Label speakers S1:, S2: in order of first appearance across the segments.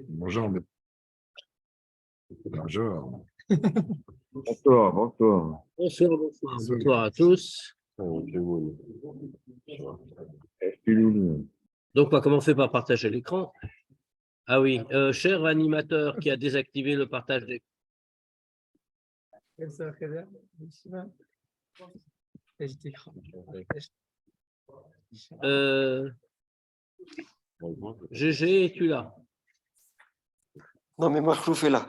S1: Bonjour. Bonjour.
S2: Bonsoir, bonsoir.
S3: Bonsoir à tous. Donc, on va commencer par partager l'écran. Ah oui, cher animateur qui a désactivé le partage d'écran. GG, es-tu là?
S4: Non, mais moi, je est là.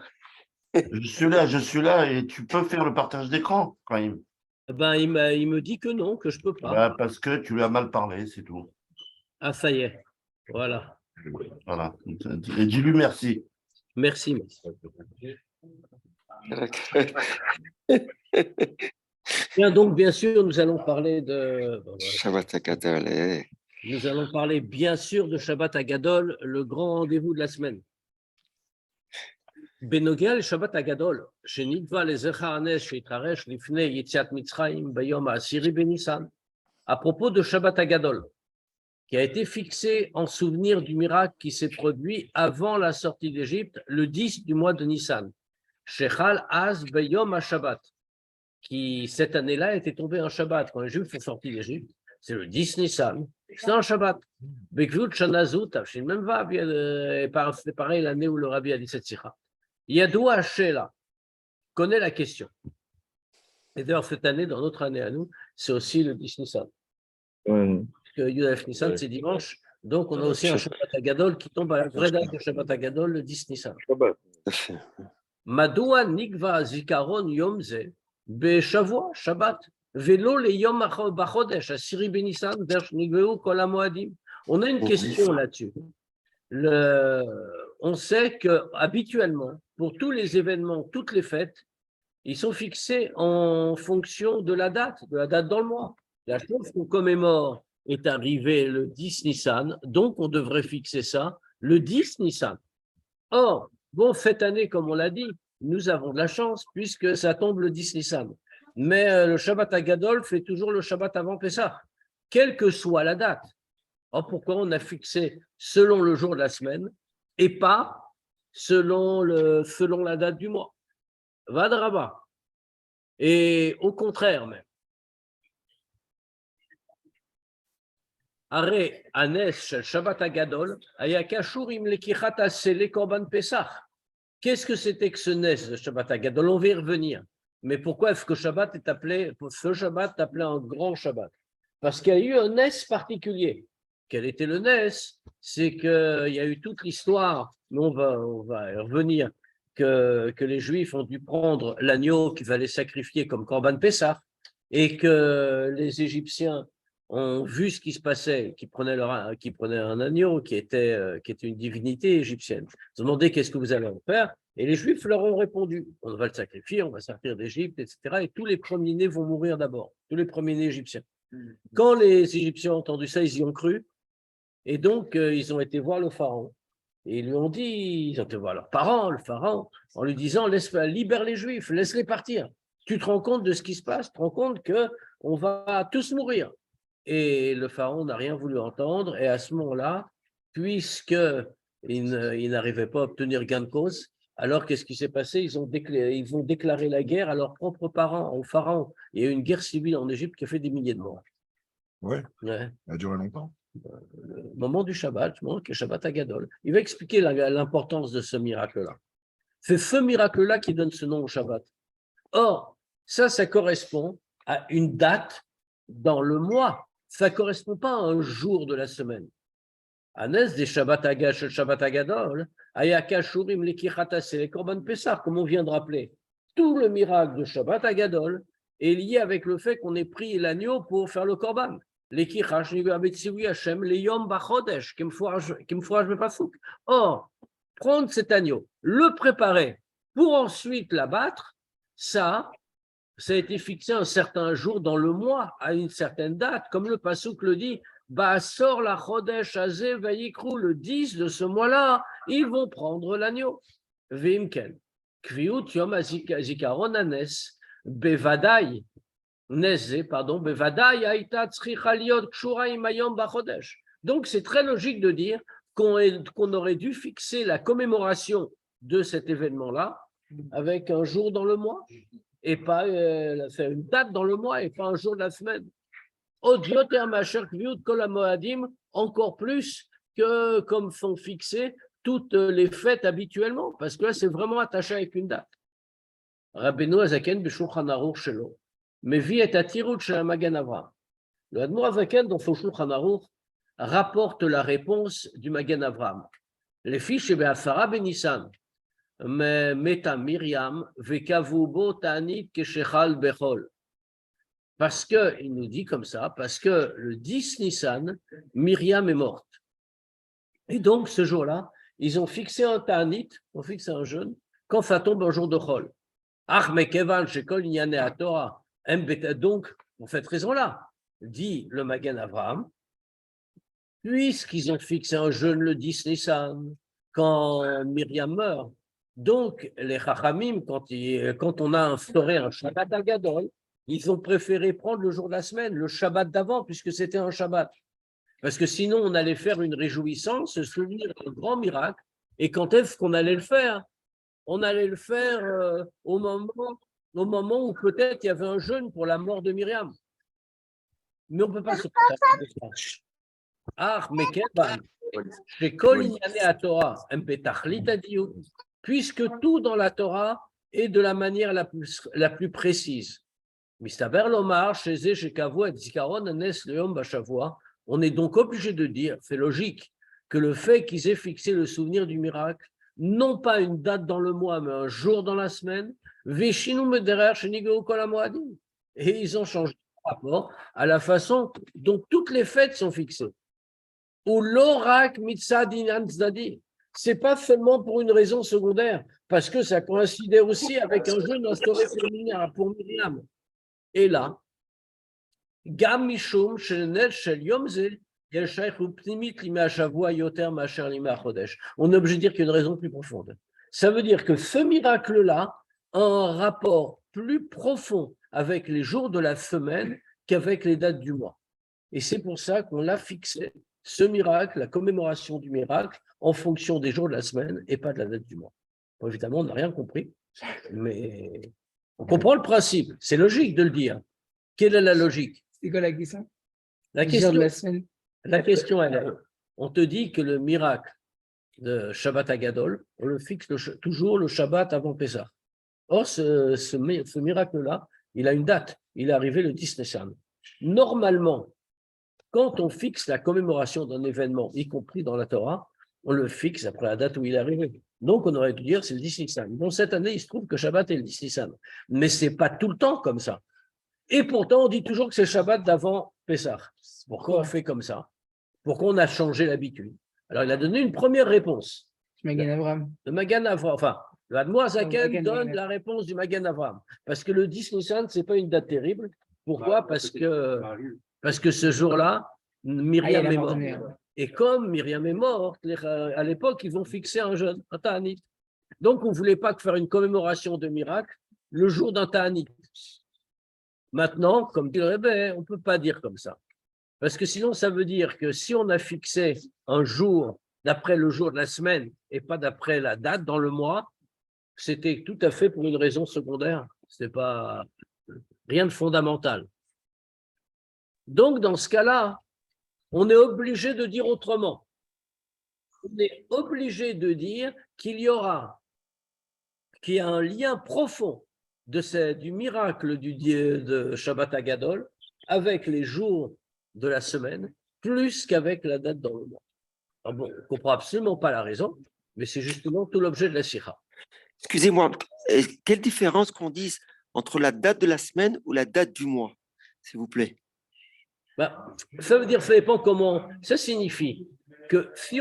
S2: Je suis là et tu peux faire le partage d'écran quand même.
S3: Ben, il me dit que non, que je ne peux pas.
S2: Bah, parce que tu lui as mal parlé, c'est tout.
S3: Ah, ça y est. Voilà.
S2: Voilà. Et dis-lui merci.
S3: Merci. Bien, donc, bien sûr, nous allons parler de...
S4: Shabbat Hagadol.
S3: Nous allons parler, bien sûr, de Shabbat Hagadol, le grand rendez-vous de la semaine. בנוגע לשבת הגדול, שנקבע לזכר הנס שהתרחש לפני יציאת מצרים ביום העשירי בניסן, à propos de Shabbat Hagadol, qui a été fixé en souvenir du miracle qui s'est produit avant la sortie d'Égypte, le 10 du mois de Nissan, Shechal Az Beyom HaShabbat, qui cette année-là était tombé en Shabbat. Quand les Juifs sont sortis d'Égypte, c'est le 10 Nissan, c'est un Shabbat. Bekvut Shanazut, Avshin Memva, c'est pareil l'année où le Rabbi a dit cette sikha. Yadoua Shela connaît la question. Et d'ailleurs, cette année, dans notre année à nous, c'est aussi le 10 Nissan.
S2: Ouais.
S3: Parce que Yudaf Nissan, c'est dimanche. Donc, on a aussi un Shabbat Hagadol qui tombe à la vraie date de Shabbat Hagadol, le 10 Nissan. Madoua Nikva Zikaron Yomze, Beshavua Shabbat, Velo le Yom Bachodesh, Asiri Benissan, Versh Nigveu Kol HaMoadim. On a une question là-dessus. On sait que habituellement, pour tous les événements, toutes les fêtes, ils sont fixés en fonction de la date dans le mois. La chose qu'on commémore est arrivée le 10 Nissan, donc on devrait fixer ça le 10 Nissan. Or, bon, cette année, comme on l'a dit, nous avons de la chance puisque ça tombe le 10 Nissan. Mais le Shabbat Hagadol fait toujours le Shabbat avant Pessah, quelle que soit la date. Or, pourquoi on a fixé selon le jour de la semaine et pas selon la date du mois? Vadraba. Et au contraire même. Are Anes Shel Shabbat Hagadol, Ayakashur im lekichat asele korban Pesach. Qu'est-ce que c'était que ce Nes de Shabbat Hagadol? On va y revenir. Mais pourquoi est-ce que ce Shabbat est appelé un grand Shabbat? Parce qu'il y a eu un Nes particulier. Quel était le Nes? C'est qu'il y a eu toute l'histoire, mais on va y revenir, que les Juifs ont dû prendre l'agneau qu'il fallait sacrifier comme Korban Pessah, et que les Égyptiens ont vu ce qui se passait, qui prenaient un agneau qui était une divinité égyptienne. Ils ont demandé qu'est-ce que vous allez en faire, et les Juifs leur ont répondu, on va le sacrifier, on va sortir d'Égypte, etc. Et tous les premiers-nés vont mourir d'abord, tous les premiers-nés égyptiens. Quand les Égyptiens ont entendu ça, ils y ont cru, et donc ils ont été voir le pharaon. Et ils lui ont dit, ils ont été voir leurs parents, le pharaon, en lui disant, libère les Juifs, laisse-les partir. Tu te rends compte de ce qui se passe, tu te rends compte qu'on va tous mourir. Et le pharaon n'a rien voulu entendre, et à ce moment-là, puisqu'il n'arrivait pas à obtenir gain de cause, alors qu'est-ce qui s'est passé? Ils vont déclarer la guerre à leurs propres parents, au pharaon. Il y a eu une guerre civile en Égypte qui a fait des milliers de morts.
S1: Ouais.
S3: Ouais.
S1: Ça a duré longtemps.
S3: Le moment du Shabbat, le moment qui est Shabbat Hagadol. Il va expliquer l'importance de ce miracle-là. C'est ce miracle-là qui donne ce nom au Shabbat. Or, ça correspond à une date dans le mois. Ça ne correspond pas à un jour de la semaine. Anes des Shabbat Hagadol, Ayakashurim Lekichatase, les Korban Pessah, comme on vient de rappeler. Tout le miracle de Shabbat Hagadol est lié avec le fait qu'on ait pris l'agneau pour faire le Korban. Or, prendre cet agneau, le préparer pour ensuite l'abattre, ça a été fixé un certain jour dans le mois, à une certaine date, comme le Passouk le dit, Ba'asor la Chodesh Azeh Vayikru, le 10 de ce mois-là, ils vont prendre l'agneau. Vimken, Kviut Yom Zikaron Anes, Bevadai, donc c'est très logique de dire qu'on aurait dû fixer la commémoration de cet événement-là avec un jour dans le mois et pas faire une date dans le mois et pas un jour de la semaine. Encore plus que comme sont fixées toutes les fêtes habituellement, parce que là, c'est vraiment attaché avec une date. Rabbeinu Azaken b'Shulchan Aruch shelo, Mevi et Atirut shel Magen Avraham. Le Admor Azaken, dans son Shulchan Aruch, rapporte la réponse du Magen Avraham. Les fiches chez Be'afara Benissan, Meta Miriam, Vekavubo Ta'anit Keshechal Bechol. Parce qu'il nous dit comme ça, parce que le 10 Nissan, Myriam est morte. Et donc, ce jour-là, ils ont fixé un Ta'anit, on fixe un jeûne, quand ça tombe un jour de Chol. Donc, pour cette raison-là, dit le Magen Avraham, puisqu'ils ont fixé un jeûne le 10 Nissan, quand Myriam meurt, donc les Chachamim, quand on a instauré un Shabbat Agadol, ils ont préféré prendre le jour de la semaine, le Shabbat d'avant, puisque c'était un Shabbat. Parce que sinon, on allait faire une réjouissance, se souvenir d'un grand miracle. Et quand est-ce qu'on allait le faire? On allait le faire au moment où peut-être il y avait un jeûne pour la mort de Myriam. Mais on ne peut pas se passer de ça. Ah, mais chez Kol Inyané à Torah, puisque tout dans la Torah est de la manière la plus précise. On est donc obligé de dire, c'est logique, que le fait qu'ils aient fixé le souvenir du miracle, non pas une date dans le mois, mais un jour dans la semaine, et ils ont changé par rapport à la façon dont toutes les fêtes sont fixées. Ou l'orak mitzadinan tzadi. C'est pas seulement pour une raison secondaire, parce que ça coïncidait aussi avec un jeûne instauré pour Myriam. Et là, Gam Mishum Shenel Shel Yom Ze, on est obligé de dire qu'il y a une raison plus profonde. Ça veut dire que ce miracle-là a un rapport plus profond avec les jours de la semaine qu'avec les dates du mois. Et c'est pour ça qu'on l'a fixé, ce miracle, la commémoration du miracle, en fonction des jours de la semaine et pas de la date du mois. Bon, évidemment, on n'a rien compris, mais on comprend le principe. C'est logique de le dire. Quelle est la logique?
S1: C'est quoi la question?
S3: La question, elle est, on te dit que le miracle de Shabbat Agadol, on le fixe toujours le Shabbat avant Pessah. Or, ce miracle-là, il a une date. Il est arrivé le 10 Nissan. Normalement, quand on fixe la commémoration d'un événement, y compris dans la Torah, on le fixe après la date où il est arrivé. Donc, on aurait dû dire c'est le 10 Nissan. Bon, cette année, il se trouve que Shabbat est le 10 Nissan. Mais ce n'est pas tout le temps comme ça. Et pourtant, on dit toujours que c'est le Shabbat d'avant Pessah. Pourquoi on fait comme ça? Pourquoi on a changé l'habitude? Alors, il a donné une première réponse.
S1: Magen Avraham.
S3: Le Magen Avraham, enfin, le Admor Azaken donne la réponse du Magen Avraham. Parce que le 10 Nissan, ce n'est pas une date terrible. Pourquoi? Parce que ce jour-là, Myriam est morte. Et comme Myriam est morte, à l'époque, ils vont fixer un jeûne, un Ta'anit. Donc, on ne voulait pas faire une commémoration de miracle le jour d'un Ta'anit. Maintenant, comme dit le Rebbe, on ne peut pas dire comme ça. Parce que sinon, ça veut dire que si on a fixé un jour d'après le jour de la semaine et pas d'après la date dans le mois, c'était tout à fait pour une raison secondaire. Ce n'est pas rien de fondamental. Donc, dans ce cas-là, on est obligé de dire autrement. On est obligé de dire qu'il y a un lien profond du miracle de Shabbat Agadol avec les jours de la semaine, plus qu'avec la date dans le mois. Alors bon, on ne comprend absolument pas la raison, mais c'est justement tout l'objet de la Sikha.
S4: Excusez-moi, quelle différence qu'on dise entre la date de la semaine ou la date du mois, s'il vous plaît?
S3: Ça veut dire, ça dépend comment. Ça signifie que si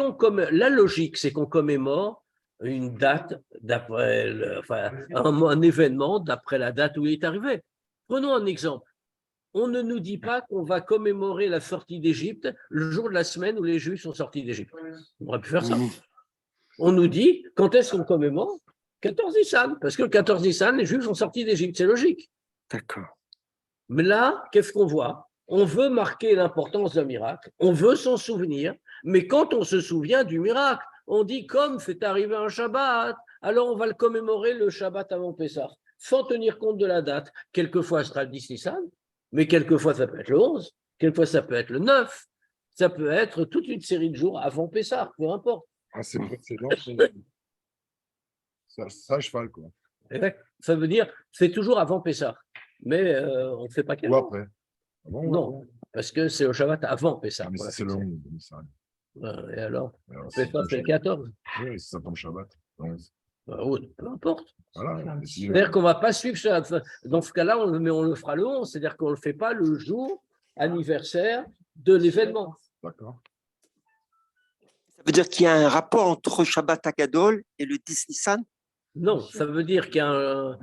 S3: la logique, c'est qu'on commémore une date d'après, un événement d'après la date où il est arrivé. Prenons un exemple. On ne nous dit pas qu'on va commémorer la sortie d'Égypte le jour de la semaine où les Juifs sont sortis d'Égypte. On aurait pu faire ça. On nous dit quand est-ce qu'on commémore? 14 Nissan, parce que le 14 Nissan, les Juifs sont sortis d'Égypte, c'est logique.
S4: D'accord.
S3: Mais là, qu'est-ce qu'on voit? On veut marquer l'importance d'un miracle, on veut s'en souvenir, Mais quand on se souvient du miracle, on dit comme c'est arrivé un Shabbat, alors on va le commémorer le Shabbat avant Pessah, sans tenir compte de la date. Quelquefois, ce sera le 10 Nissan, mais quelquefois, ça peut être le 11, quelquefois, ça peut être le 9, ça peut être toute une série de jours avant Pessah, peu importe.
S1: Ah, c'est précédent. Ça, à cheval, quoi.
S3: Exact. Ça veut dire c'est toujours avant Pessah, mais on ne fait pas quel
S1: Ou
S3: jour.
S1: après. Ah bon,
S3: Non, parce que c'est au Shabbat avant Pessah.
S1: Ah, mais
S3: Voilà,
S1: c'est le 11, ça.
S3: et alors,
S1: Alors,
S3: Pessah, c'est le 14.
S1: Oui, ça tombe Shabbat. le 11.
S3: Peu importe.
S1: Voilà. mais si,
S3: C'est-à-dire qu'on ne va pas suivre ça. Dans ce cas-là, on le fera le 11, c'est-à-dire qu'on ne le fait pas le jour anniversaire de l'événement.
S1: D'accord.
S4: Ça veut dire qu'il y a un rapport entre Shabbat Agadol et le 10 Nissan?
S3: Non, ça veut dire qu'il y a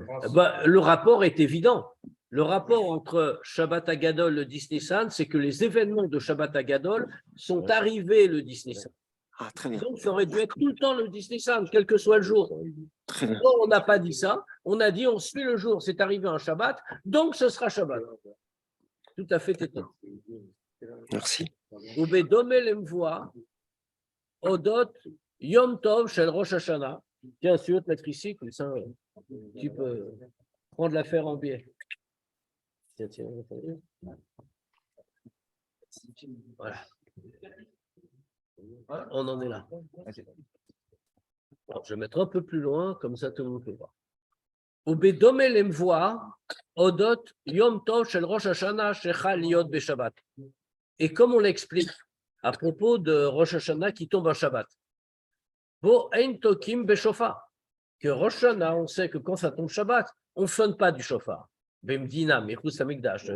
S3: le rapport est évident. Le rapport entre Shabbat Agadol et le 10 Nissan, c'est que les événements de Shabbat Agadol sont arrivés le 10 Nissan.
S4: Ah, très bien.
S3: Donc, ça aurait dû être tout le temps le 10 Nissan, quel que soit le jour.
S4: Très bien.
S3: Non, on n'a pas dit ça. On a dit on suit le jour. C'est arrivé un Shabbat, donc ce sera Shabbat. Tout à fait étonnant.
S4: Merci.
S3: Ubedome lemvoa, Odot, Yom Tov, Shel Rosh Hashanah. Tiens, si tu veux te mettre ici, comme ça, tu peux prendre l'affaire en biais. Tiens, tiens, voilà. On en est là. Alors, je vais mettre un peu plus loin, comme ça tout le monde peut voir. Ubedome lemvoa, Odot, Yom Tov, Shel Rosh Hashanah, Shechal Yod Beshabbat. Et comme on l'explique à propos de Rosh Hashanah qui tombe en Shabbat, Bo ein tokim beshofar, que Rosh Hashanah, on sait que quand ça tombe Shabbat, on ne sonne pas du shofar. Bemdina, Mechus Hamikdash,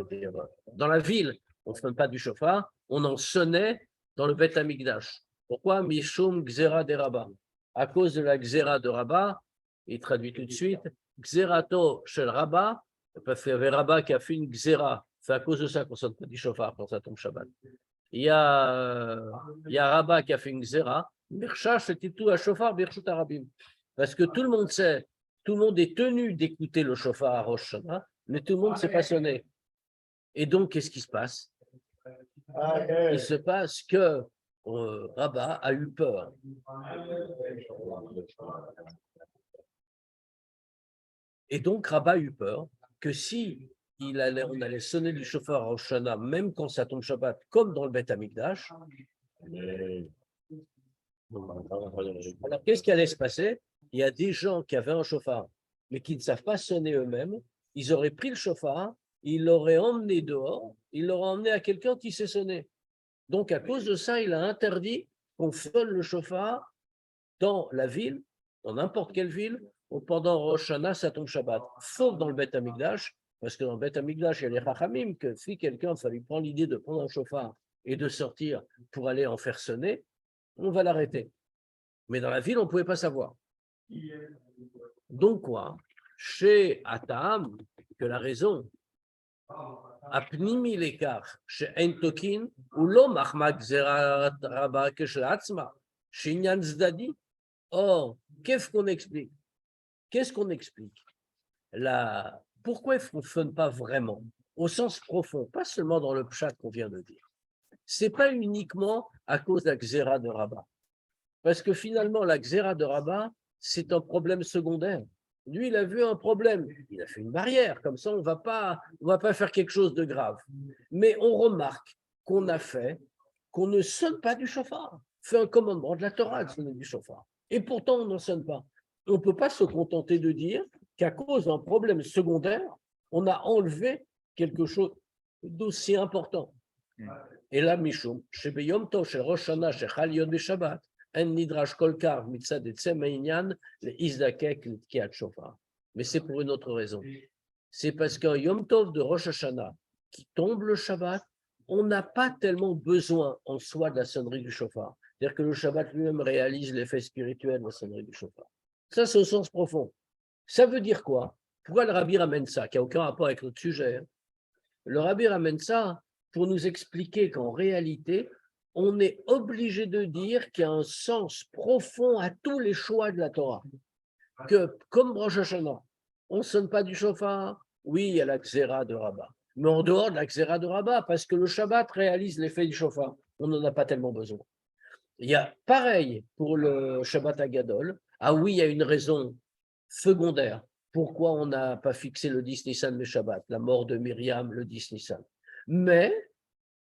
S3: dans la ville, on ne sonne pas du shofar, on en sonnait dans le Bet Hamikdash. Pourquoi? Mishum Gzera de Rabba. À cause de la Gzera de Rabba, il traduit tout de suite, Gzerato shel Rabba, parce qu'il y avait Rabba qui a fait une Gzera. C'est à cause de ça qu'on ne sonne pas du shofar quand ça tombe Shabbat. Il y a Rabba qui a fait une Gzera, parce que tout le monde sait, tout le monde est tenu d'écouter le shofar à Rosh Hashanah, mais tout le monde ne s'est pas sonné. Et donc, qu'est-ce qui se passe? Il se passe que Rabba a eu peur. Et donc, Rabba a eu peur que si on allait sonner du shofar à Rosh Hashanah, même quand ça tombe Shabbat, comme dans le Bet Hamikdash, alors qu'est-ce qui allait se passer? Il y a des gens qui avaient un shofar, mais qui ne savent pas sonner eux-mêmes. Ils auraient pris le shofar, ils l'auraient emmené dehors, ils l'auraient emmené à quelqu'un qui sait sonner. Donc, à cause de ça, il a interdit qu'on sonne le shofar dans la ville, dans n'importe quelle ville, ou pendant Rosh Hashanah, ça tombe Shabbat, sauf dans le Bet Hamikdash, parce que dans le Bet Hamikdash, il y a les Chachamim, que si quelqu'un, ça lui prend l'idée de prendre un shofar et de sortir pour aller en faire sonner, on va l'arrêter. Mais dans la ville, on ne pouvait pas savoir. Donc quoi? Chez Atam, que la raison, Apnimi l'écart, chez Entokin, ou l'homme Ahmad Zerat Rabba Keshlatzma, chez Nyan Zdadi. Or, qu'est-ce qu'on explique? Pourquoi il ne fonctionne pas vraiment, au sens profond, pas seulement dans le pshat qu'on vient de dire? Ce n'est pas uniquement à cause de la Xéra de Rabat. Parce que finalement, la Xéra de Rabat, c'est un problème secondaire. Lui, il a vu un problème. Il a fait une barrière. Comme ça, on ne va pas faire quelque chose de grave. Mais on remarque qu'on ne sonne pas du shofar. C'est un commandement de la Torah de sonner du shofar. Et pourtant, on n'en sonne pas. On ne peut pas se contenter de dire qu'à cause d'un problème secondaire, on a enlevé quelque chose d'aussi important. Et là, Mishum, Shebeyom Tov Shel Rosh Hashanah Shechal Yod Beshabbat, En Nidrash Kolkar Mitzad Etzem Einyan Le Izdakek L'Tkiat Shofar. Mais c'est pour une autre raison. C'est parce qu'un Yom Tov de Rosh Hashanah qui tombe le Shabbat, on n'a pas tellement besoin en soi de la sonnerie du shofar. C'est-à-dire que le Shabbat lui-même réalise l'effet spirituel de la sonnerie du shofar. Ça, c'est au sens profond. Ça veut dire quoi? Pourquoi le Rabbi ramène ça, qui n'a aucun rapport avec notre sujet? Le Rabbi ramène ça pour nous expliquer qu'en réalité, on est obligé de dire qu'il y a un sens profond à tous les choix de la Torah. Que, comme Rosh Hashanah, on ne sonne pas du shofar. Oui, il y a la Xéra de Rabat. Mais en dehors de la Xéra de Rabat, parce que le Shabbat réalise l'effet du shofar, on n'en a pas tellement besoin. Il y a pareil pour le Shabbat Agadol. Ah oui, il y a une raison secondaire. Pourquoi on n'a pas fixé le 10 Nissan le Shabbat, la mort de Myriam le 10 Nissan. Mais,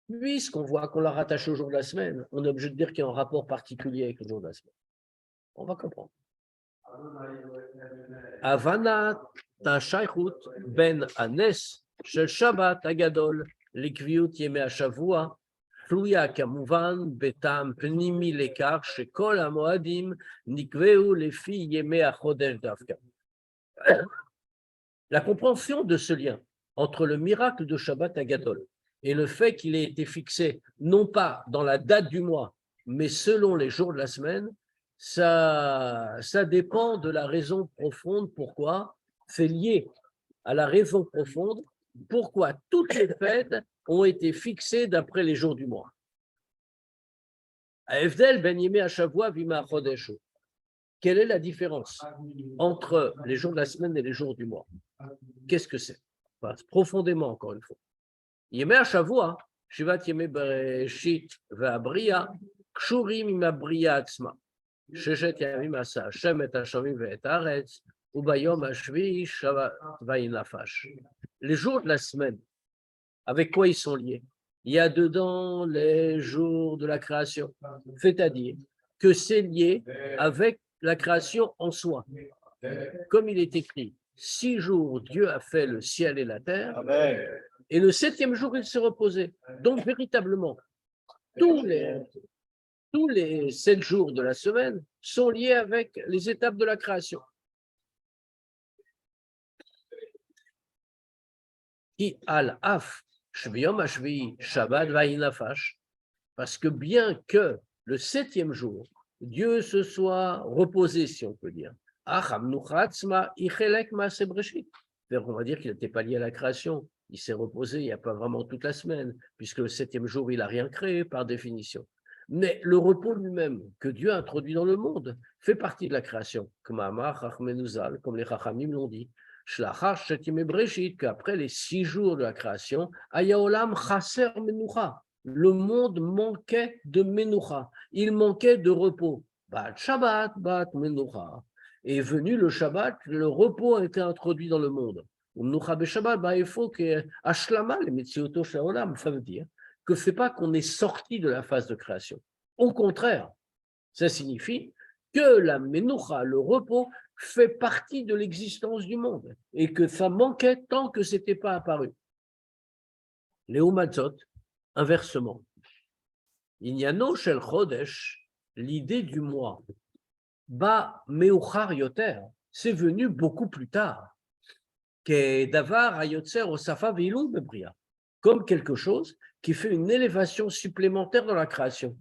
S3: puisqu'on voit qu'on l'a rattaché au jour de la semaine, on est obligé de dire qu'il y a un rapport particulier avec le jour de la semaine. On va comprendre. Havana Tashaychut ben Anes shel Shabbat Agadol likviut yemei hashavua תלויה כמובן בטעם פנימי לכך שכל המועדים נקבעו לפי ימי החודש דווקא. La compréhension de ce lien entre le miracle de Shabbat Agadol et le fait qu'il ait été fixé non pas dans la date du mois, mais selon les jours de la semaine, ça dépend de la raison profonde. Pourquoi? C'est lié à la raison profonde pourquoi toutes les fêtes ont été fixées d'après les jours du mois. Quelle est la différence entre les jours de la semaine et les jours du mois? Qu'est-ce que c'est? Profondément, encore une fois. Yemei HaShavua, Shivat Yemei Bereshit ve'Abriya, Kshurim im Abriya atzma. Sheshet Yamim asa Hashem et Hashamim ve'et haaretz, ubayom hashvi'i shavat va'inafash. Les jours de la semaine, avec quoi ils sont liés? Il y a dedans les jours de la création, c'est-à-dire que c'est lié avec la création en soi. Comme il est écrit, 6 jours, Dieu a fait le ciel et la terre, et le 7e jour, il s'est reposé. Donc, véritablement, tous les 7 jours de la semaine sont liés avec les étapes de la création. Qui al-af, shviyom hashvi'i, shabbat va'inafash, parce que bien que le 7e jour, Dieu se soit reposé, si on peut dire, on va dire qu'il n'était pas lié à la création, il s'est reposé, il n'y a pas vraiment toute la semaine, puisque le 7e jour, il n'a rien créé par définition. Mais le repos lui-même, que Dieu a introduit dans le monde, fait partie de la création, comme les Chachamim l'ont dit, qu'après les 6 jours de la création, Ayaolam chaser menucha, le monde manquait de menucha, il manquait de repos. Bat Shabbat, bat menucha. Est venu le Shabbat, le repos a été introduit dans le monde. Il faut que ça veut dire que ce n'est pas qu'on est sorti de la phase de création. Au contraire, ça signifie que la menucha, le repos, fait partie de l'existence du monde et que ça manquait tant que ce n'était pas apparu. Léo Matzot, inversement, Inyano shel chodesh, l'idée du mois, ba meuchar yoter, c'est venu beaucoup plus tard, que davar ayotzer osafa veilou bebria, comme quelque chose qui fait une élévation supplémentaire dans la création.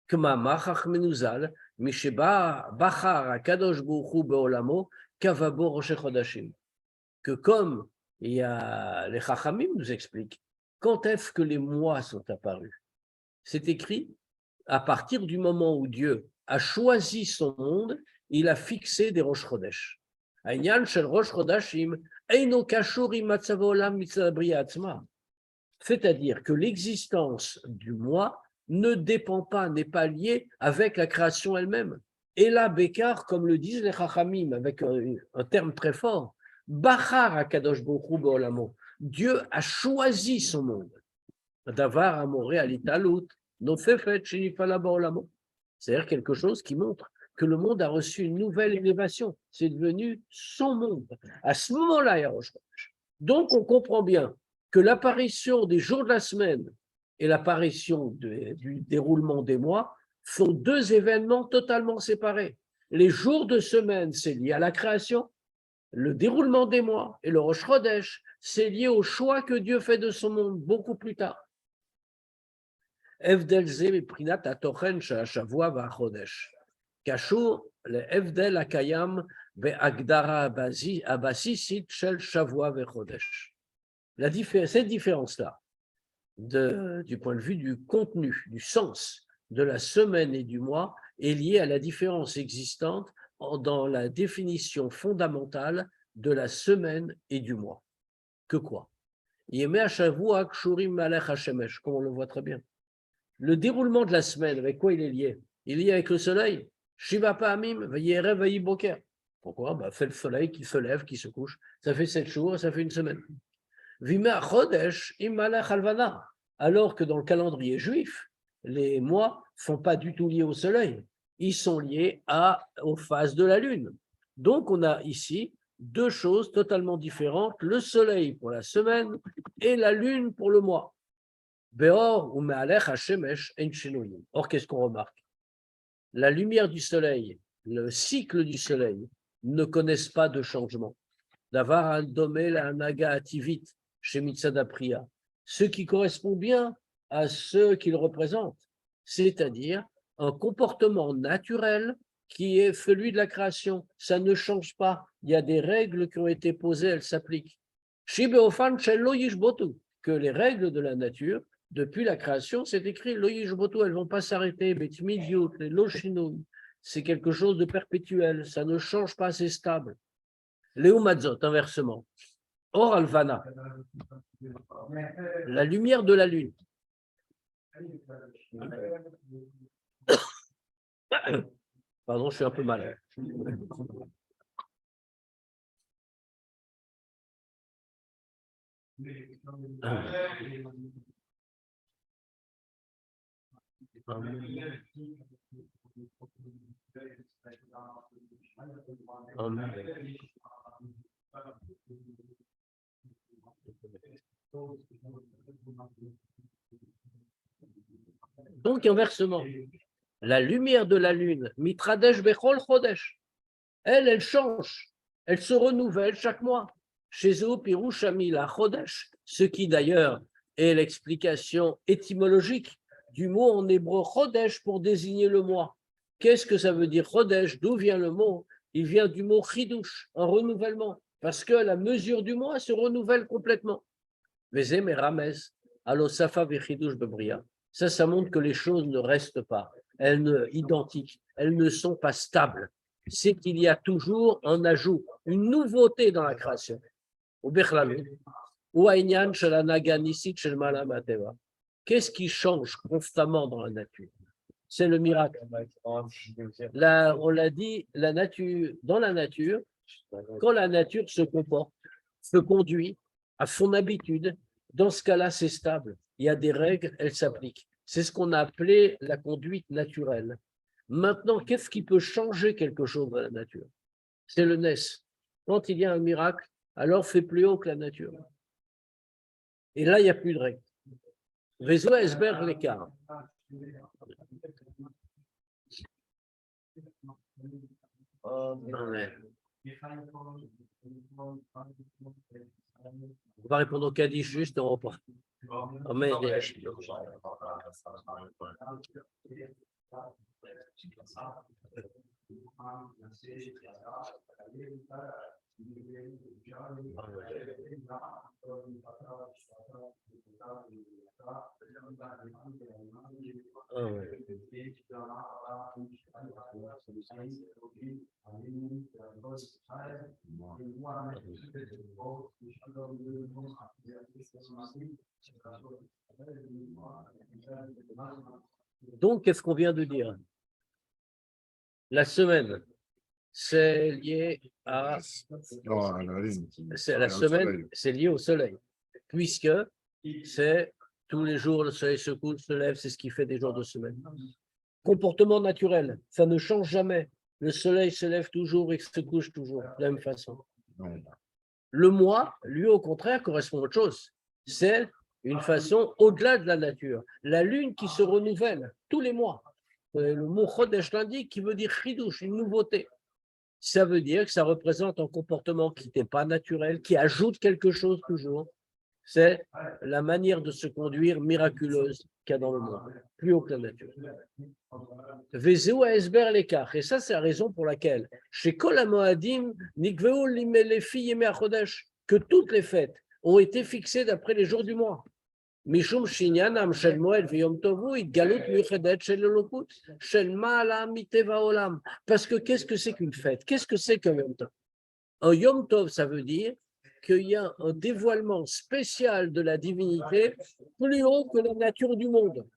S3: Kma machach menuzal, misheba bachar akadosh boruchu beolamo, kavabo rosh chodashim. Que comme il y a les Chachamim nous expliquent, quand est-ce que les mois sont apparus? C'est écrit à partir du moment où Dieu a choisi son monde, il a fixé des Rosh Chodesh. Aïnyan shel Rosh Chodashim eino kashur im matzav haolam mitzad habriya atzma. C'est-à-dire que l'existence du mois ne dépend pas, n'est pas liée avec la création elle-même. Et là, Békar, comme le disent les Chachamim, avec un terme très fort, Bachar HaKadosh Baruch Hu be'olamo. Dieu a choisi son monde. Davar amoré alitalut, nofefet shenifala be'olamo. C'est-à-dire quelque chose qui montre que le monde a reçu une nouvelle élévation. C'est devenu son monde. À ce moment-là, il y a Rosh Chodesh. Donc, on comprend bien que l'apparition des jours de la semaine et l'apparition du déroulement des mois sont 2 événements totalement séparés. Les jours de semaine, c'est lié à la création. Le déroulement des mois et le Rosh Chodesh, c'est lié au choix que Dieu fait de son monde beaucoup plus tard. Evdel ze miprinat hatochen shel hashavua va'chodesh. Kashur le'evdel hakayam ve'agdara abasisit shel shavua ve'chodesh. Cette différence-là, du point de vue du contenu, du sens de la semaine et du mois, est liée à la différence existante dans la définition fondamentale de la semaine et du mois. Que quoi? Yemei hashavua kshurim malech hashemesh, comme on le voit très bien. Le déroulement de la semaine, avec quoi il est lié? Il y a avec le soleil. Shiva Pa'amim, Vayerev, Vayiboker. Pourquoi? Fait le soleil qui se lève, qui se couche. Ça fait 7 jours et ça fait une semaine. Vima Chodesh, Imalach Alvana. Alors que dans le calendrier juif, les mois ne sont pas du tout liés au soleil. Ils sont liés aux phases de la lune. Donc, on a ici deux choses totalement différentes, le soleil pour la semaine et la lune pour le mois. Beor ou Me'alech Hashemesh en Shinoyim. Or, qu'est-ce qu'on remarque? La lumière du soleil, le cycle du soleil ne connaissent pas de changement. D'avoir un domel, un naga ativit chez Mitzada Priya, ce qui correspond bien à ce qu'il représente, c'est-à-dire un comportement naturel qui est celui de la création. Ça ne change pas. Il y a des règles qui ont été posées, elles s'appliquent. Que les règles de la nature, depuis la création, c'est écrit, elles ne vont pas s'arrêter. C'est quelque chose de perpétuel, ça ne change pas, c'est stable. Léomazot, inversement. Or Alvana, la lumière de la lune. Pardon, je suis un peu malade. Donc, inversement, la lumière de la lune, Mitradesh Bechol Chodesh, elle change, elle se renouvelle chaque mois. Chez eux, Pirouchami, la Chodesh, ce qui d'ailleurs est l'explication étymologique du mot en hébreu Chodesh pour désigner le mois. Qu'est-ce que ça veut dire Chodesh? D'où vient le mot? Il vient du mot Chidush, un renouvellement, parce que la mesure du mois se renouvelle complètement. Vezem et Ramez, Alosafa Vechidush Bebria. Ça montre que les choses ne restent pas, elles ne identiques, elles ne sont pas stables. C'est qu'il y a toujours un ajout, une nouveauté dans la création. Qu'est-ce qui change constamment dans la nature? C'est le miracle. Là, on l'a dit, la nature, dans la nature, quand la nature se comporte, se conduit à son habitude, dans ce cas-là, c'est stable. Il y a des règles, elles s'appliquent. C'est ce qu'on a appelé la conduite naturelle. Maintenant, qu'est-ce qui peut changer quelque chose dans la nature? C'est le Nes. Quand il y a un miracle, alors fait plus haut que la nature. Et là, il n'y a plus de règles. Réseau Esber l'écart. On va répondre au Kaddish juste et on repart. Amen. Donc, qu'est-ce qu'on vient de dire? La semaine, c'est lié à...
S1: Non, à la lune.
S3: C'est la semaine, c'est lié au soleil, puisque c'est tous les jours, le soleil se couche, se lève, c'est ce qui fait des jours de semaine. Comportement naturel, ça ne change jamais. Le soleil se lève toujours et se couche toujours de la même façon.
S1: Non.
S3: Le mois, lui, au contraire, correspond à autre chose. C'est une façon au-delà de la nature. La lune qui se renouvelle tous les mois. Le mot Chodesh l'indique, qui veut dire chidouche, une nouveauté. Ça veut dire que ça représente un comportement qui n'est pas naturel, qui ajoute quelque chose toujours. C'est la manière de se conduire miraculeuse qu'il y a dans le monde, plus haut que la nature. Vezeu à Esber l'écart. Et ça, c'est la raison pour laquelle, chez Kol HaMoadim, Nikveu Limelefi Yemei HaChodesh, que toutes les fêtes ont été fixées d'après les jours du mois. Mishum Shinyanam Shel Moed V'Yom Tovu Itgalut Miuchedet Shel Elokut Shel Ma'ala Miteva Olam. Parce que qu'est-ce que c'est qu'une fête? Qu'est-ce que c'est qu'un Yom Tov? Un Yom Tov, ça veut dire qu'il y a un dévoilement spécial de la divinité plus haut que la nature du monde.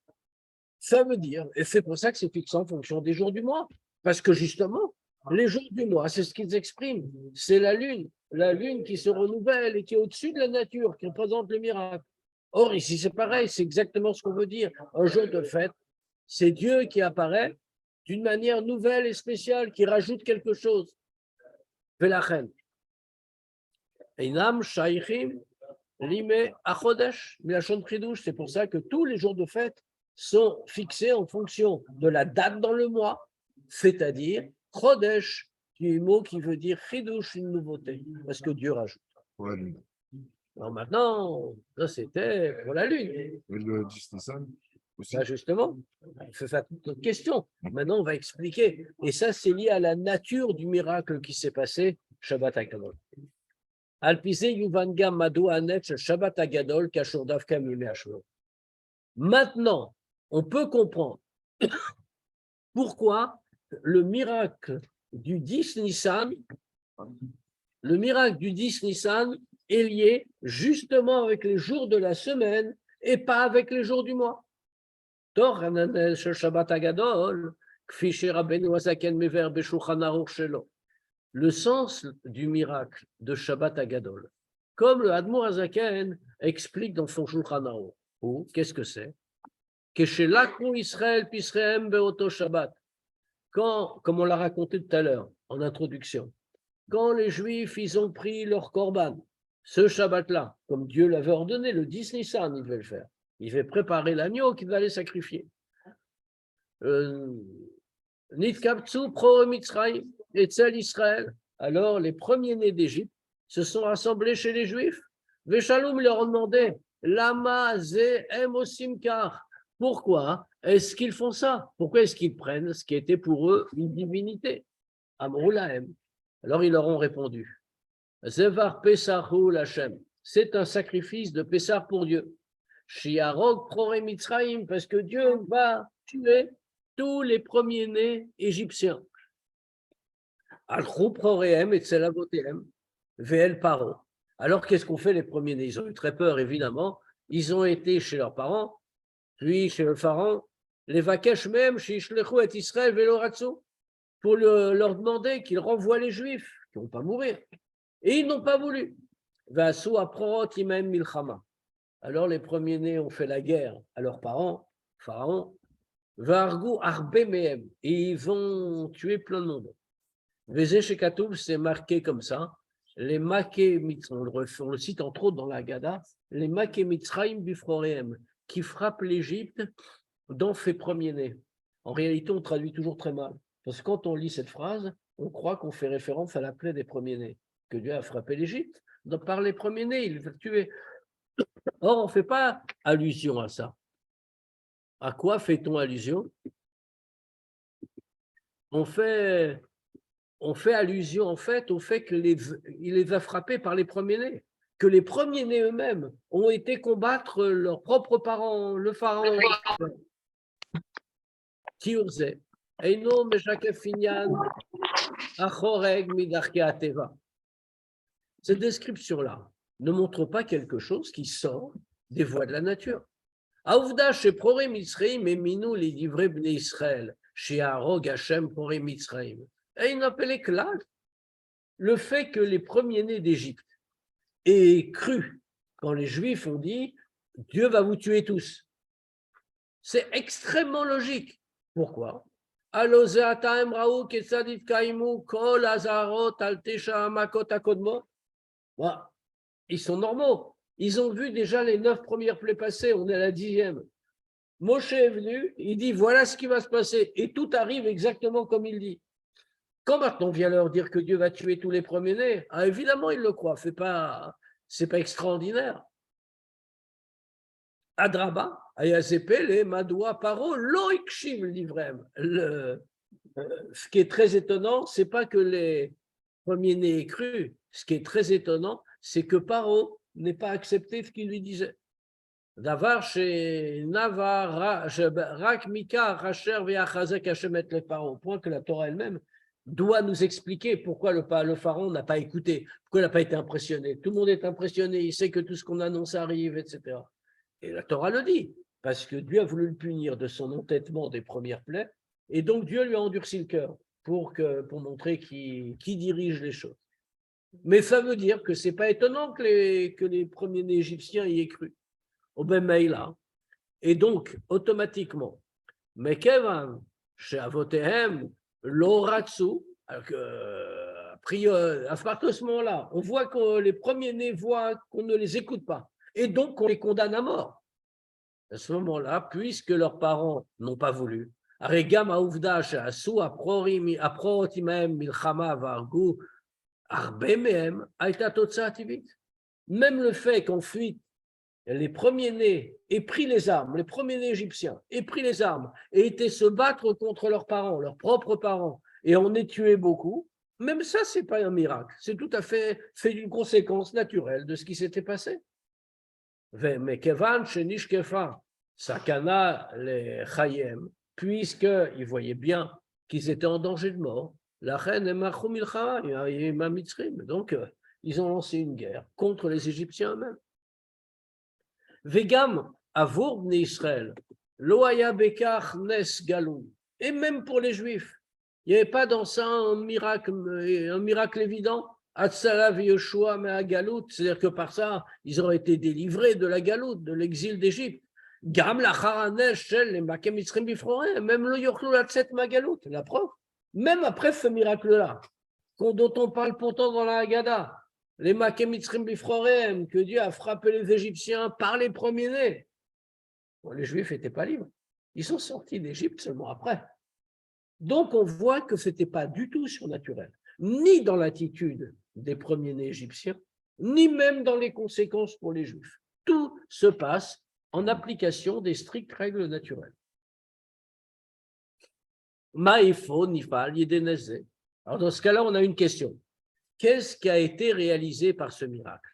S3: Ça veut dire, et c'est pour ça que c'est fixé en fonction des jours du mois, parce que justement, les jours du mois, c'est ce qu'ils expriment, c'est la lune qui se renouvelle et qui est au-dessus de la nature, qui représente le miracle. Or, ici, c'est pareil, c'est exactement ce qu'on veut dire. Un jour de fête, c'est Dieu qui apparaît d'une manière nouvelle et spéciale, qui rajoute quelque chose. Velachem. Einam shaychim lime achodesh milachon chidouche. C'est pour ça que tous les jours de fête sont fixés en fonction de la date dans le mois, c'est-à-dire chodesh, qui est un mot qui veut dire chidouche, une nouveauté, parce que Dieu rajoute.
S1: Ouais, lui.
S3: Alors maintenant, ça c'était pour la lune.
S1: Et le 10 Nissan aussi.
S3: Ça, justement, c'est ça toute notre question. Maintenant, on va expliquer. Et ça, c'est lié à la nature du miracle qui s'est passé Shabbat HaGadol. Alpise Yuvanga Madou Anet Shabbat HaGadol Kashur Davka Mimei Hashvot. Maintenant, on peut comprendre pourquoi le miracle du 10 Nissan, est lié justement avec les jours de la semaine et pas avec les jours du mois. Le sens du miracle de Shabbat HaGadol, comme le Admor HaZaken explique dans son Shulchan Aruch, qu'est-ce que c'est? Que chez l'Akron Israël Pisrehem Beoto Shabbat, quand, comme on l'a raconté tout à l'heure en introduction, quand les Juifs ils ont pris leur korban, ce Shabbat-là, comme Dieu l'avait ordonné, le 10 Nissan, il devait le faire. Il devait préparer l'agneau qu'il allait sacrifier. Nitkaptsu pro Mitzrayim, Etzel Israël. Alors les premiers-nés d'Égypte se sont rassemblés chez les Juifs. Veshalom leur demandait Lama ze em osimkar. Pourquoi est-ce qu'ils font ça? Pourquoi est-ce qu'ils prennent ce qui était pour eux une divinité? Amroulahem. Alors ils leur ont répondu Zevar Pesachou Lachem. C'est un sacrifice de Pessah pour Dieu. Shiarog Prore Mitzrayim, parce que Dieu va tuer tous les premiers-nés égyptiens. Al-Khou Prorehem et Tselavotehem, Ve'el Paro. Alors qu'est-ce qu'ont fait les premiers-nés? Ils ont eu très peur, évidemment. Ils ont été chez leurs parents, puis chez le pharaon, les Vakesh même, chez Ishlechu et Israël Veloratsu, pour leur demander qu'ils renvoient les Juifs, qui ne vont pas mourir. Et ils n'ont pas voulu. Vasu Aprorot Imaim Milchama. Alors les premiers-nés ont fait la guerre à leurs parents, pharaon, Vargou Arbe Mehem, et ils vont tuer plein de monde. Vezé chez Katoub, c'est marqué comme ça. Les Maké Mitzrayim, on le cite entre autres dans la Gada, les Maké Mitzrayim Bifrorehem, qui frappent l'Égypte dans ses premiers-nés. En réalité, on traduit toujours très mal. Parce que quand on lit cette phrase, on croit qu'on fait référence à la plaie des premiers-nés, que Dieu a frappé l'Égypte. Donc, par les premiers-nés, il les a tués. Or, on ne fait pas allusion à ça. À quoi fait-on allusion? On fait allusion en fait au fait qu'il les a frappés par les premiers-nés, que les premiers-nés eux-mêmes ont été combattre leurs propres parents, le pharaon. Tiurze, Eino Meshakef Finyan, Achoreg Midarke Ateva. Cette description-là ne montre pas quelque chose qui sort des voies de la nature. Aouvda chez Proré Mitzrayim et Minou les livrés Bnei Israël, chez Arog Hashem Proré Mitzrayim. Et il appelait Klal. Le fait que les premiers-nés d'Égypte aient cru quand les Juifs ont dit Dieu va vous tuer tous. C'est extrêmement logique. Pourquoi? Ils sont normaux. Ils ont vu déjà les 9 premières plaies passer, on est à la 10e. Moshe est venu, il dit voilà ce qui va se passer. Et tout arrive exactement comme il dit. Quand maintenant on vient leur dire que Dieu va tuer tous les premiers-nés, évidemment ils le croient, ce n'est pas extraordinaire. Adraba, Ayazepele, Madoua, Paro, Loikshiv livrem. Ce qui est très étonnant, ce n'est pas que les premiers-nés aient cru. Ce qui est très étonnant, c'est que Paro n'ait pas accepté ce qu'il lui disait. Davar chez Navar, Rak Mika, Racher, Veachazek, Hashemet, le Paro. Au point que la Torah elle-même doit nous expliquer pourquoi le pharaon n'a pas écouté, pourquoi il n'a pas été impressionné. Tout le monde est impressionné, il sait que tout ce qu'on annonce arrive, etc. Et la Torah le dit. parce que Dieu a voulu le punir de son entêtement des premières plaies, et donc Dieu lui a endurci le cœur pour montrer qui dirige les choses. Mais ça veut dire que ce n'est pas étonnant que les premiers-nés égyptiens y aient cru. Au Ben Meïla. Et donc, automatiquement, mais Kevan, chez Avotehem, l'Oratsu, à partir de ce moment-là, on voit que les premiers-nés voient qu'on ne les écoute pas. Et donc, on les condamne à mort. À ce moment-là, puisque leurs parents n'ont pas voulu, Aregam Aouvda, Asu, Aprotimaem, Milchama, Vargu, Arbemehem, Aïta Totsa Tivit. Même le fait qu'ensuite, les premiers-nés aient pris les armes, les premiers-nés égyptiens aient pris les armes et étaient se battre contre leurs parents, leurs propres parents, et en aient tué beaucoup, même ça, ce n'est pas un miracle. C'est tout à fait une conséquence naturelle de ce qui s'était passé. Mais Kevan, Shenishkefa, Sakana, les Chayem, puisqu'ils voyaient bien qu'ils étaient en danger de mort, la reine est Machou Milcha, donc ils ont lancé une guerre contre les Égyptiens eux-mêmes. Vegam, Avour Bnei Israël, Loaya Bekach Nes Galou, et même pour les Juifs, il n'y avait pas dans ça un miracle évident. Atzalav Yoshua Mea Galout, c'est-à-dire que par ça, ils auraient été délivrés de la galoute, de l'exil d'Égypte. Gam la Charanesh, Shel, les Makem Mitzrim Bifroé, même le Yochlu Latzet Magalout, la preuve. Même après ce miracle-là, dont on parle pourtant dans la Haggadah, les Makem Mitzrim Bifroé, que Dieu a frappé les Égyptiens par les premiers-nés. Bon, les Juifs n'étaient pas libres. Ils sont sortis d'Égypte seulement après. Donc, on voit que ce n'était pas du tout surnaturel, ni dans l'attitude des premiers-nés égyptiens, ni même dans les conséquences pour les Juifs. Tout se passe en application des strictes règles naturelles. Maïfo, Nifal, Yédénezé. Alors, dans ce cas-là, on a une question. Qu'est-ce qui a été réalisé par ce miracle?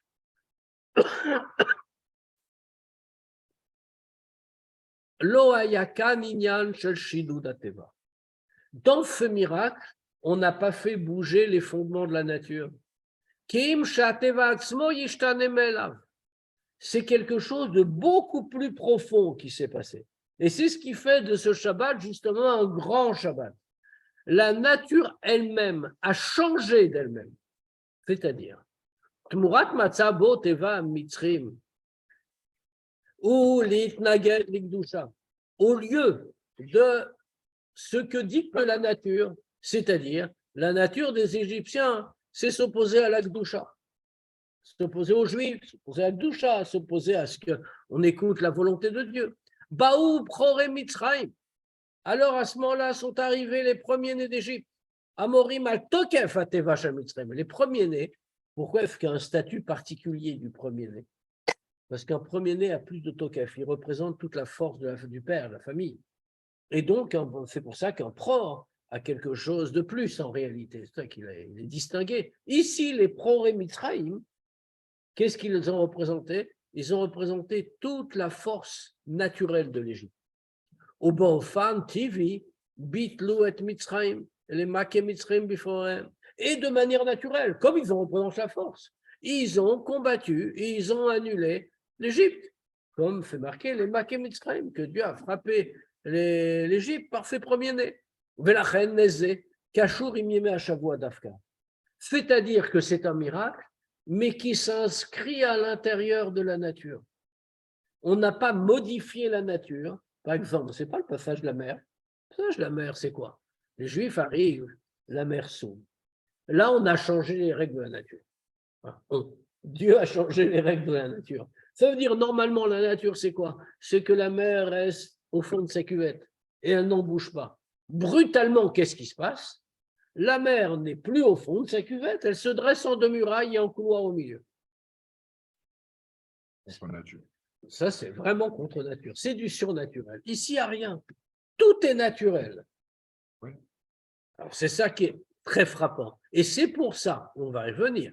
S3: Lo hayaka ninyan shel shidud hateva. Dans ce miracle, on n'a pas fait bouger les fondements de la nature. C'est quelque chose de beaucoup plus profond qui s'est passé. Et c'est ce qui fait de ce Shabbat justement un grand Shabbat. La nature elle-même a changé d'elle-même. C'est-à-dire, Tmurat matzah bo teva mitzrim, ou l'itnagel l'ikdusha, au lieu de ce que dit la nature, c'est-à-dire la nature des Égyptiens, c'est s'opposer à la Gdusha, s'opposer aux Juifs, s'opposer à la Gdusha, s'opposer à ce qu'on écoute la volonté de Dieu. Baou prore Mitzrayim. Alors à ce moment-là sont arrivés les premiers-nés d'Égypte. Amorim al tokef ateva shel Mitzrayim. Les premiers-nés, pourquoi est-ce qu'il y a un statut particulier du premier-né? Parce qu'un premier-né a plus de tokef, il représente toute la force du père, de la famille. Et donc, c'est pour ça qu'un pror a quelque chose de plus en réalité. C'est ça qu'il est distingué. Ici, les proré Mitzrayim, qu'est-ce qu'ils ont représenté? Ils ont représenté toute la force naturelle de l'Égypte. Au Baofan TV, Bitlu et Mitzrayim, les Maké Mitzrayim Biforem. Et de manière naturelle, comme ils ont représenté la force, ils ont combattu et ils ont annulé l'Égypte, comme fait marquer les Maké Mitzrayim, que Dieu a frappé l'Égypte par ses premiers-nés. C'est-à-dire que c'est un miracle, mais qui s'inscrit à l'intérieur de la nature. On n'a pas modifié la nature. Par exemple, ce n'est pas le passage de la mer. Le passage de la mer, c'est quoi? Les Juifs arrivent, la mer s'ouvre. Là, on a changé les règles de la nature. Dieu a changé les règles de la nature. Ça veut dire, normalement, la nature, c'est quoi? C'est que la mer reste au fond de sa cuvette et elle n'en bouge pas. Brutalement, qu'est-ce qui se passe? La mer n'est plus au fond de sa cuvette, elle se dresse en deux murailles et en couloir au milieu.
S1: Contre nature.
S3: Ça, c'est vraiment contre nature. C'est du surnaturel. Ici, il n'y a rien. Tout est naturel.
S1: Oui.
S3: Alors, c'est ça qui est très frappant. Et c'est pour ça, on va y revenir.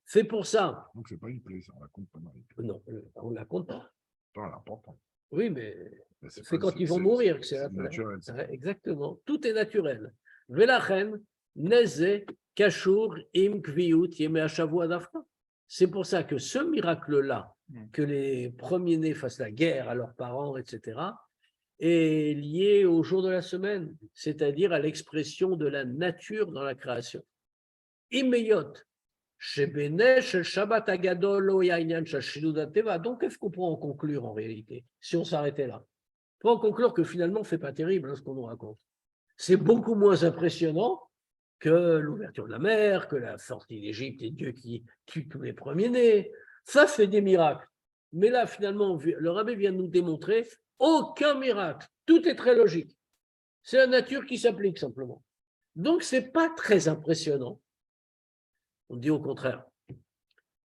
S3: C'est pour ça.
S1: Donc, ce n'est pas une plaie, ça, on la compte pas dans les plaies.
S3: Non, on ne la compte pas.
S1: C'est important.
S3: Oui, mais
S1: C'est
S3: c'est quand ils vont mourir que c'est la plaie.
S1: naturel.
S3: Ouais, exactement. Tout est naturel. Velachen, Neze, Kashur, Im, Kviut, Yeme Hashavua d'Afra. C'est pour ça que ce miracle-là, que les premiers-nés fassent la guerre à leurs parents, etc., est lié au jour de la semaine, c'est-à-dire à l'expression de la nature dans la création. Immédiat. Shabbat Agadol, donc, qu'est-ce qu'on pourrait en conclure en réalité, si on s'arrêtait là? On pourrait en conclure que finalement, ce n'est pas terrible ce qu'on nous raconte. C'est beaucoup moins impressionnant que l'ouverture de la mer, que la sortie d'Égypte et Dieu qui tue tous les premiers-nés. Ça, c'est des miracles. Mais là, finalement, le rabbin vient de nous démontrer aucun miracle. Tout est très logique. C'est la nature qui s'applique simplement. Donc, ce n'est pas très impressionnant. On dit au contraire.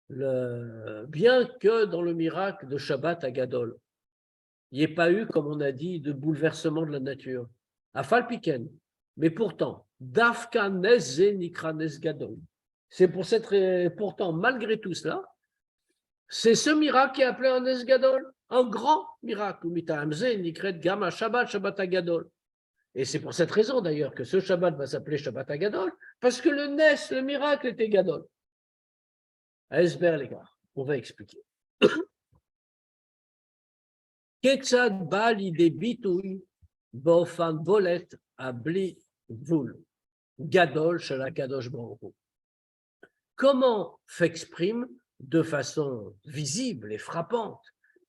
S3: Bien que dans le miracle de Shabbat à Gadol, il n'y ait pas eu, comme on a dit, de bouleversement de la nature. À Falpiken. Mais pourtant, Dafka Neze Nikra Nes Gadol. C'est pourtant, malgré tout cela, c'est ce miracle qui est appelé un Nes Gadol, un grand miracle. Et c'est pour cette raison d'ailleurs que ce Shabbat va s'appeler Shabbat Agadol, parce que le Nes, le miracle, était Gadol. Esber les gars, on va expliquer. Ketzad bali de bitouy bofan bolet abli vul Gadol shel Kadosh Baruch Hu. Comment s'exprime de façon visible et frappante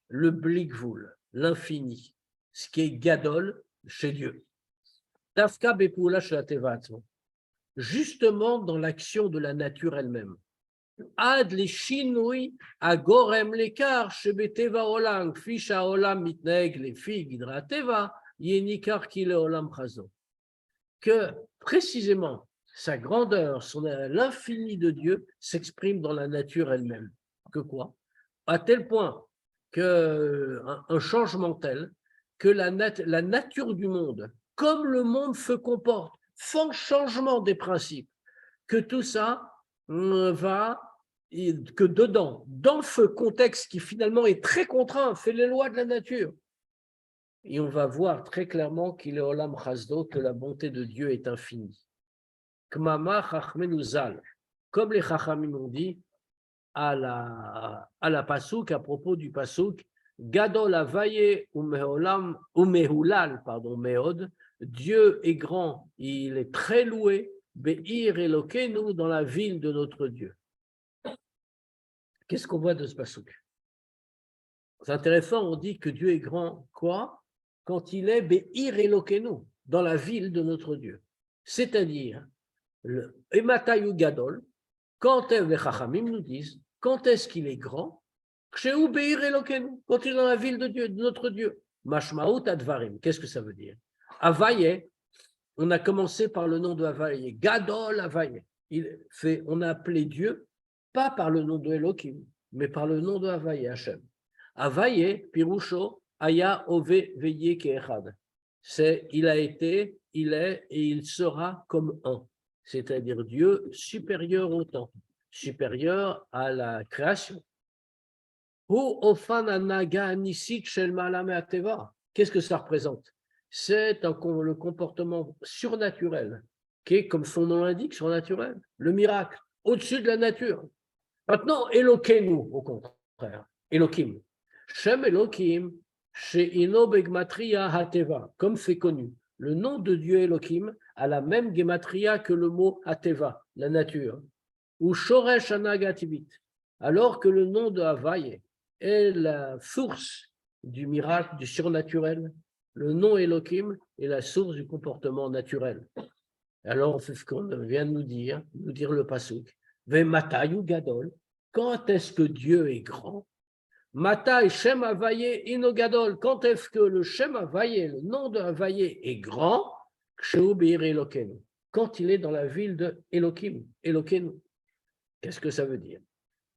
S3: le blikvul, l'infini, ce qui est Gadol chez Dieu. Tafka bepoula shel teva atzmo. Justement dans l'action de la nature elle-même. Ad le shinui agorem lekar shebeteva olam kfi shaolam mitnaeg lefi gidra teva yenikar ki leolam chazo. Que précisément sa grandeur, l'infini de Dieu s'exprime dans la nature elle-même. Que quoi? À tel point qu'un changement tel que la nature du monde, comme le monde se comporte, sans changement des principes, que tout ça que dedans, dans ce contexte qui finalement est très contraint, c'est les lois de la nature. Et on va voir très clairement qu'il est Olam Chazdo, que la bonté de Dieu est infinie. Kmama Chachmenu Zal, comme les Chachamim ont dit à la Pasouk, à propos du Pasouk, Gadol Avaye Umehulal, Meod, Dieu est grand, il est très loué, Be'ir Elokenu, dans la ville de notre Dieu. Qu'est-ce qu'on voit de ce Pasouk? C'est intéressant, on dit que Dieu est grand, quoi? Quand il est Be'ir Elokenu, dans la ville de notre Dieu. C'est-à-dire, le Ematayu Gadol, quand les Chachamim nous disent, quand est-ce qu'il est grand? Ksheu Be'ir Elokenu, quand il est dans la ville de Dieu, de notre Dieu. Mashmaout Advarim, qu'est-ce que ça veut dire? Avaye, on a commencé par le nom de Avaye, Gadol Avaye. On a appelé Dieu, pas par le nom de Elohim, mais par le nom de Avaye, Hachem. Avaye, Pirusho, Aya Ove Veye Keechad. C'est il a été, il est et il sera comme un. C'est-à-dire Dieu supérieur au temps, supérieur à la création. Qu'est-ce que ça représente? C'est le comportement surnaturel, qui est, comme son nom l'indique, surnaturel, le miracle, au-dessus de la nature. Maintenant, Elokeinu, au contraire, Elohim. Shem Elohim, She'ino begmatria hateva, comme c'est connu. Le nom de Dieu Elohim a la même gematria que le mot hateva, la nature, ou shoresh anagatibit, alors que le nom de Havaye est la source du miracle, du surnaturel. Le nom Elohim est la source du comportement naturel. Alors, c'est ce qu'on vient de nous dire le Pasuk. Vematayu gadol, quand est-ce que Dieu est grand? Matai Shem Havaye ino gadol, quand est-ce que le Shem Havaye, le nom de Havaye est grand? Ksheu be'ir Elokenu, quand il est dans la ville de Elohim, Elokenu. Qu'est-ce que ça veut dire?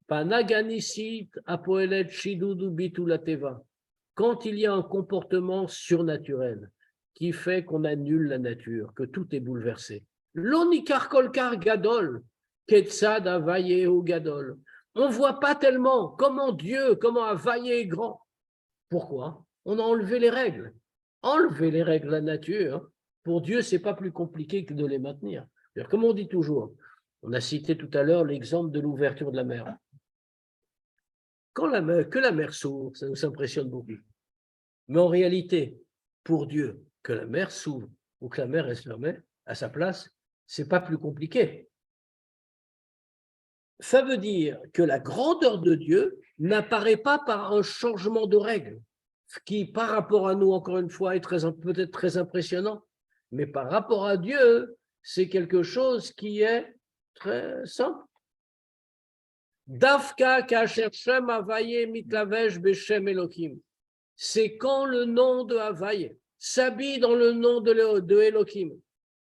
S3: Panaganisit apoelet shidudu bitulateva, quand il y a un comportement surnaturel qui fait qu'on annule la nature, que tout est bouleversé. L'onikar kolkar gadol, ketzad Havaye ou gadol. On ne voit pas tellement comment Havaye est grand. Pourquoi? On a enlevé les règles. Enlever les règles de la nature, pour Dieu, ce n'est pas plus compliqué que de les maintenir. Comme on dit toujours, on a cité tout à l'heure l'exemple de l'ouverture de la mer. Que la mer s'ouvre, ça nous impressionne beaucoup. Mais en réalité, pour Dieu, que la mer s'ouvre ou que la mer reste fermée à sa place, ce n'est pas plus compliqué. Ça veut dire que la grandeur de Dieu n'apparaît pas par un changement de règle, ce qui, par rapport à nous, encore une fois, est peut-être très impressionnant. Mais par rapport à Dieu, c'est quelque chose qui est très simple. Dafka kasher shem Havaye mitlavesh beshem Elohim. C'est quand le nom de Havaye s'habille dans le nom de Elohim,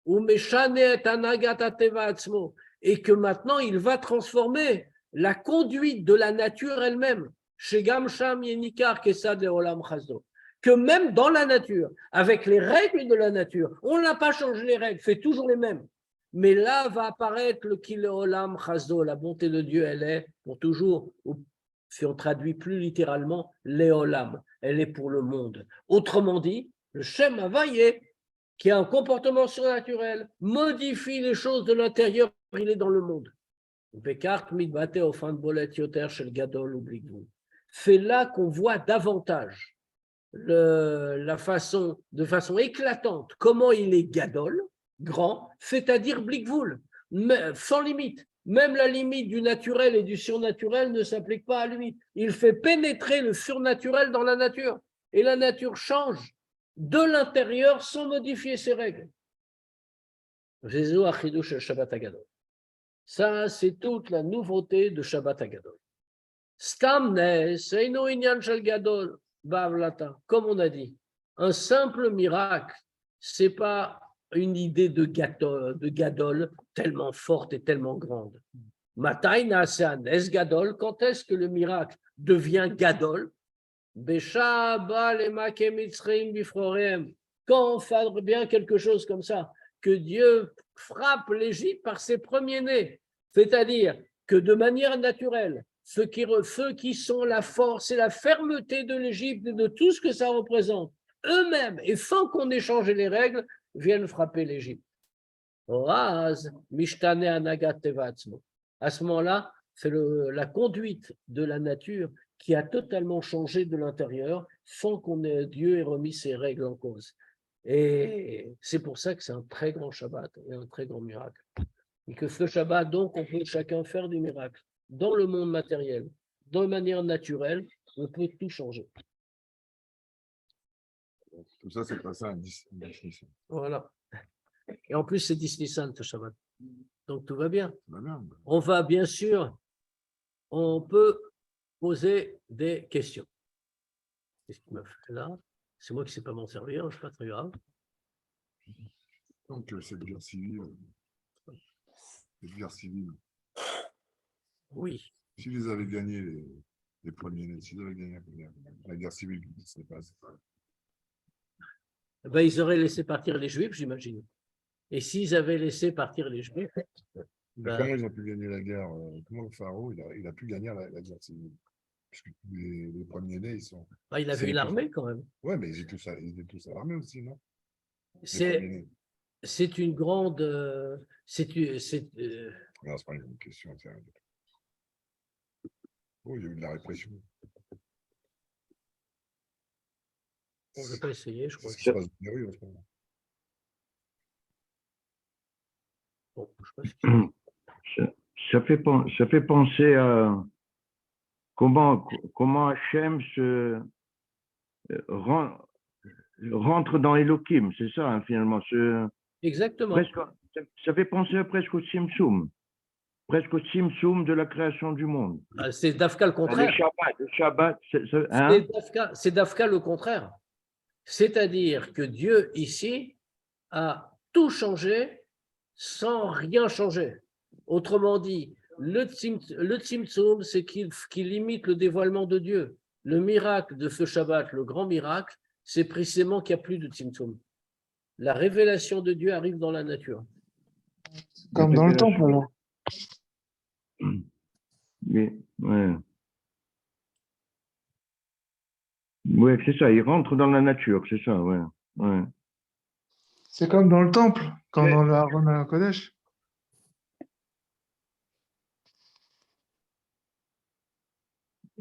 S3: ou meshane et anagat ateva atzmo, et que maintenant il va transformer la conduite de la nature elle-même, chez Gamsham Yenikar Kesad Leolam Chazdo, que même dans la nature, avec les règles de la nature, on n'a pas changé les règles, fait toujours les mêmes. Mais là va apparaître le Kileolam Chazdo, la bonté de Dieu, elle est pour toujours, ou si on traduit plus littéralement, Léolam, elle est pour le monde. Autrement dit, le Shem Havaye, qui a un comportement surnaturel, modifie les choses de l'intérieur, il est dans le monde. C'est là qu'on voit davantage de façon éclatante, comment il est gadol, grand, c'est-à-dire blikvoul, sans limite. Même la limite du naturel et du surnaturel ne s'applique pas à lui. Il fait pénétrer le surnaturel dans la nature. Et la nature change de l'intérieur sans modifier ses règles. Ça, c'est toute la nouveauté de Shabbat Hagadol. Stamnes, Seino Inyan Shel Gadol, Bavlata. Comme on a dit, un simple miracle, ce n'est pas une idée de Gadol tellement forte et tellement grande. Matai Naasan Es Gadol, quand est-ce que le miracle devient Gadol? Quand on fait bien quelque chose comme ça, que Dieu frappe l'Égypte par ses premiers-nés, c'est-à-dire que de manière naturelle, ceux qui sont la force et la fermeté de l'Égypte et de tout ce que ça représente, eux-mêmes, et sans qu'on ait changé les règles, viennent frapper l'Égypte. À ce moment-là, c'est la conduite de la nature qui a totalement changé de l'intérieur sans Dieu ait remis ses règles en cause. Et c'est pour ça que c'est un très grand Shabbat et un très grand miracle. Et que ce Shabbat, donc, on peut chacun faire des miracles. Dans le monde matériel, de manière naturelle, on peut tout changer.
S1: Tout ça, c'est passé à 10.
S3: Voilà. Et en plus, c'est 10 Nissan, ce Shabbat. Donc, tout va bien.
S1: Va bien.
S3: On va, bien sûr, on peut poser des questions. Qu'est-ce qu'il m'a fait là? C'est moi qui ne sais pas m'en servir, c'est pas très grave.
S1: Donc, c'est le guerre civile.
S3: Oui.
S1: S'ils les avaient gagnés, les premiers, s'ils avaient gagné la guerre civile, qu'est-ce qui serait passé?
S3: Ben, ils auraient laissé partir les Juifs, j'imagine. Et s'ils avaient laissé partir les Juifs,
S1: ben, comment ils ont pu gagner la guerre? Comment le pharaon il a pu gagner la guerre civile? Puisque les premiers-nés, ils sont.
S3: Ben, il avait une armée quand même.
S1: Oui, mais ils étaient tous à l'armée aussi, non?
S3: C'est une grande.
S1: Non, c'est pas une question. Oh, il y a eu de la répression.
S3: On ne va pas essayer, je crois.
S1: C'est ce qui se passe dans les rues en ce moment.
S3: Bon, je sais pas
S5: ça fait penser à comment Hachem rentre dans Elohim, c'est ça, hein, finalement.
S3: Exactement.
S5: Ça fait penser presque au Tzimtzum. Presque au Tzimtzum de la création du monde.
S3: C'est Dafka le contraire.
S5: Le Shabbat, hein?
S3: C'est Dafka le contraire. C'est-à-dire que Dieu, ici, a tout changé sans rien changer. Autrement dit, le Tzimtzum, c'est qu'il limite le dévoilement de Dieu. Le miracle de ce Shabbat, le grand miracle, c'est précisément qu'il n'y a plus de Tzimtzum. La révélation de Dieu arrive dans la nature.
S6: Comme dans le temple, alors.
S5: Oui, ouais. Oui, c'est ça, il rentre dans la nature, c'est ça, ouais. Ouais.
S6: C'est comme dans le temple, quand dans le Aaron à Kodesh.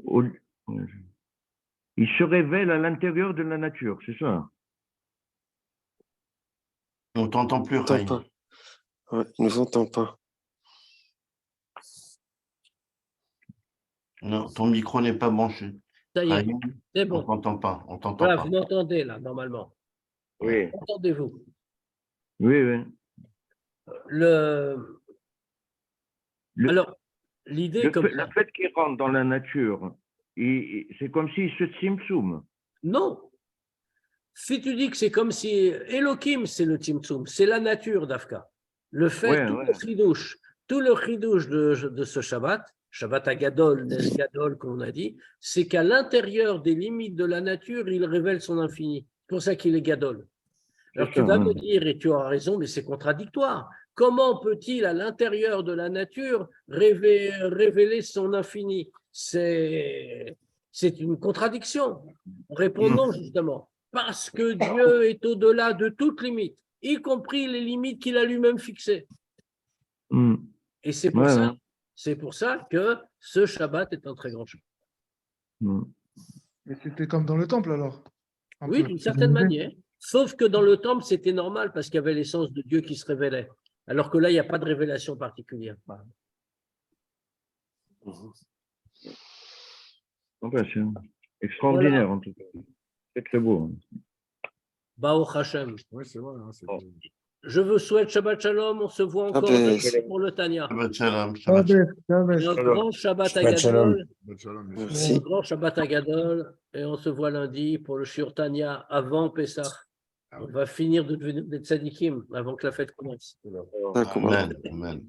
S5: au- il se révèle à l'intérieur de la nature, c'est ça?
S2: On t'entend plus,
S4: On t'entend
S2: Chaim.
S4: pas. Ouais, il nous entend pas.
S2: Non, ton micro n'est pas branché.
S3: Ça y est,
S2: Chaim,
S3: c'est
S2: on
S3: bon.
S2: t'entend pas. On t'entend
S3: Voilà,
S2: pas.
S3: vous m'entendez là, normalement.
S5: Oui,
S3: Entendez-vous.
S5: oui, oui.
S3: Le...
S5: Le-
S3: Alors, l'idée
S5: Le
S3: comme
S5: fait,
S3: ça.
S5: le fait qu'il rentre dans la nature, c'est comme s'il se tzimtzum.
S3: Non. Si tu dis que c'est comme si Elohim, c'est le Tzimtzum, c'est la nature d'Afka. Le fait,
S5: Ouais,
S3: tout
S5: ouais.
S3: le chidouche de ce Shabbat, Shabbat Agadol, Nes Gadol, comme on a dit, c'est qu'à l'intérieur des limites de la nature, il révèle son infini. C'est pour ça qu'il est Gadol. Alors
S5: C'est
S3: tu
S5: ça,
S3: vas
S5: ouais.
S3: me dire, et tu auras raison, mais c'est contradictoire. Comment peut-il, à l'intérieur de la nature, révéler son infini? C'est une contradiction. Répondons justement. Parce que Dieu est au-delà de toute limite, y compris les limites qu'il a lui-même fixées.
S5: Hmm.
S3: Et c'est pour
S5: Ouais,
S3: ça,
S5: ouais.
S3: c'est pour ça que ce Shabbat est un très grand Shabbat.
S5: Hmm.
S6: Mais c'était comme dans le temple alors. Un
S3: Oui,
S6: peu.
S3: d'une certaine manière. Sauf que dans le temple, c'était normal parce qu'il y avait l'essence de Dieu qui se révélait. Alors que là, il n'y a pas de révélation particulière.
S5: Enfin, c'est extraordinaire en tout cas. C'est très beau.
S3: Baruch Hashem.
S1: Oui, c'est vrai. Hein,
S5: Oh.
S3: Je vous souhaite Shabbat Shalom. On se voit encore
S4: ben,
S3: demain pour le Tanya.
S2: Shabbat shalom,
S6: Ah,
S2: Shabbat shalom.
S6: ben,
S3: Et un grand Shabbat
S7: Shabbat Shalom.
S3: Agadol.
S1: Shalom,
S4: Merci.
S3: Un grand Shabbat Agadol. Et on se voit lundi pour le Shiur Tanya avant Pessah.
S1: Ah
S3: On
S1: oui.
S3: va finir de devenir des tzadikim avant que la fête commence.
S4: D'accord.
S2: Amen, amen.